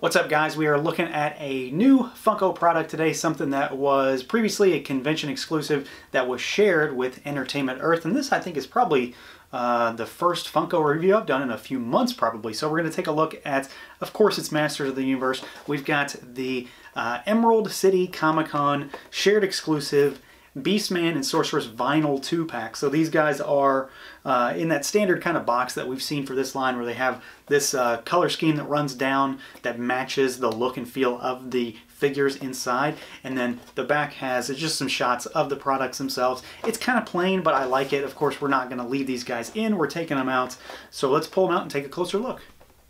What's up, guys? We are looking at a new Funko product today, something that was previously a convention exclusive that was shared with Entertainment Earth, and this I think is probably the first Funko review I've done in a few months probably. So we're going to take a look at, of course, it's Masters of the Universe. We've got the Emerald City Comic-Con shared exclusive Beastman and Sorceress Vinyl 2-pack. So these guys are in that standard kind of box that we've seen for this line, where they have this color scheme that runs down that matches the look and feel of the figures inside, and then the back has just some shots of the products themselves. It's kind of plain, but I like it. Of course, we're not going to leave these guys in. We're taking them out. So let's pull them out and take a closer look.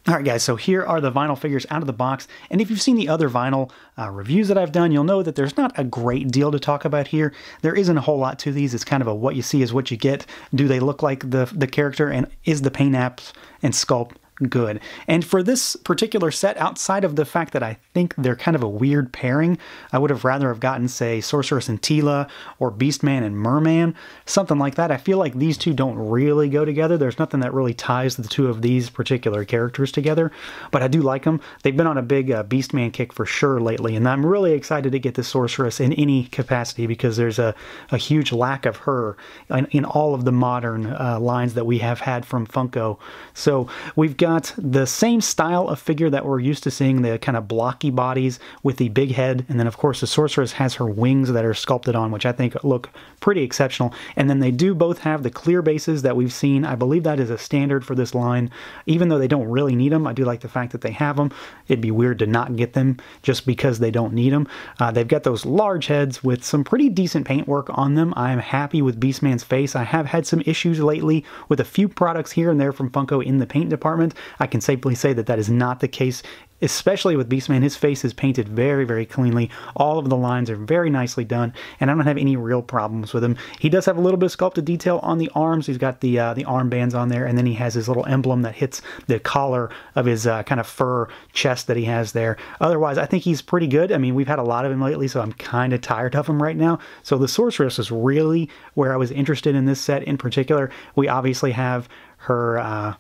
Alright guys, so here are the vinyl figures out of the box, and if you've seen the other vinyl reviews that I've done, you'll know that there's not a great deal to talk about here. There isn't a whole lot to these. It's kind of a what you see is what you get. Do they look like the character, and is the paint apps and sculpt good? And for this particular set, outside of the fact that I think they're kind of a weird pairing, I would have rather have gotten, say, Sorceress and Tila, or Beastman and Merman, something like that. I feel like these two don't really go together. There's nothing that really ties the two of these particular characters together, but I do like them. They've been on a big Beastman kick for sure lately, and I'm really excited to get the Sorceress in any capacity, because there's a huge lack of her in all of the modern lines that we have had from Funko. So we've got the same style of figure that we're used to seeing, the kind of blocky bodies with the big head, and then of course the Sorceress has her wings that are sculpted on, which I think look pretty exceptional. And then they do both have the clear bases that we've seen. I believe that is a standard for this line, even though they don't really need them. I do like the fact that they have them. It'd be weird to not get them just because they don't need them. They've got those large heads with some pretty decent paintwork on them. I'm happy with Beastman's face. I have had some issues lately with a few products here and there from Funko in the paint department. I can safely say that that is not the case, especially with Beastman. His face is painted very, very cleanly. All of the lines are very nicely done, and I don't have any real problems with him. He does have a little bit of sculpted detail on the arms. He's got the armbands on there, and then he has his little emblem that hits the collar of his kind of fur chest that he has there. Otherwise, I think he's pretty good. I mean, we've had a lot of him lately, so I'm kind of tired of him right now. So the Sorceress is really where I was interested in this set in particular. We obviously have her,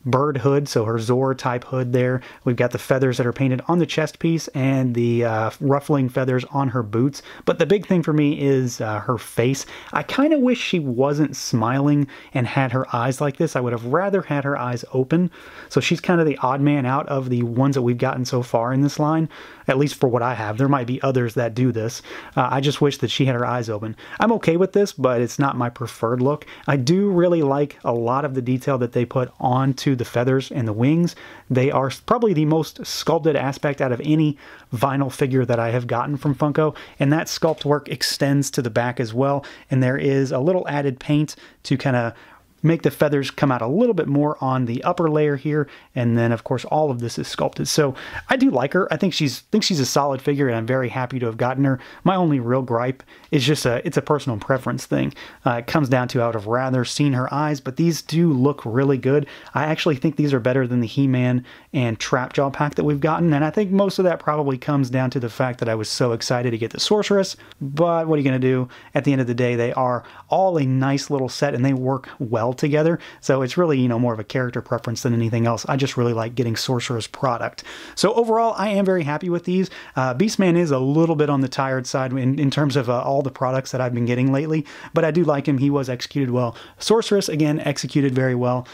bird hood, so her Zor type hood there. We've got the feathers that are painted on the chest piece and the ruffling feathers on her boots. But the big thing for me is her face. I kind of wish she wasn't smiling and had her eyes like this. I would have rather had her eyes open. So she's kind of the odd man out of the ones that we've gotten so far in this line, at least for what I have. There might be others that do this. I just wish that she had her eyes open. I'm okay with this, but it's not my preferred look. I do really like a lot of the detail that they put onto the feathers and the wings. They are probably the most sculpted aspect out of any vinyl figure that I have gotten from Funko, and that sculpt work extends to the back as well, and there is a little added paint to kind of make the feathers come out a little bit more on the upper layer here, and then of course all of this is sculpted. So I do like her. I think she's a solid figure, and I'm very happy to have gotten her. My only real gripe is just it's a personal preference thing. It comes down to I would have rather seen her eyes, but these do look really good. I actually think these are better than the He-Man and Trapjaw pack that we've gotten, and I think most of that probably comes down to the fact that I was so excited to get the Sorceress. But what are you going to do? At the end of the day, they are all a nice little set, and they work well together. So it's really, more of a character preference than anything else. I just really like getting Sorceress product. So overall, I am very happy with these. Beastman is a little bit on the tired side in terms of all the products that I've been getting lately, but I do like him. He was executed well. Sorceress, again, executed very well.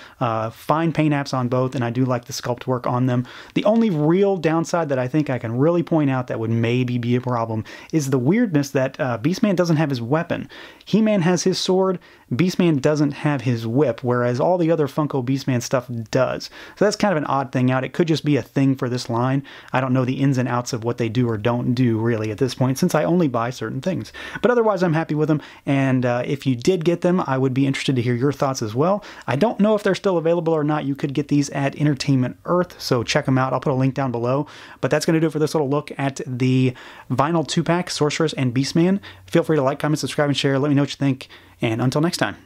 Fine paint apps on both, and I do like the sculpt work on them. The only real downside that I think I can really point out that would maybe be a problem is the weirdness that Beastman doesn't have his weapon. He-Man has his sword. Beastman doesn't have his whip, whereas all the other Funko Beastman stuff does. So that's kind of an odd thing out. It could just be a thing for this line. I don't know the ins and outs of what they do or don't do really at this point, since I only buy certain things. But otherwise, I'm happy with them, and if you did get them, I would be interested to hear your thoughts as well. I don't know if they're still available or not. You could get these at Entertainment Earth, so check them out. I'll put a link down below. But that's going to do it for this little look at the Vinyl 2-pack, Sorceress and Beastman. Feel free to like, comment, subscribe, and share. Let me know what you think, and until next time.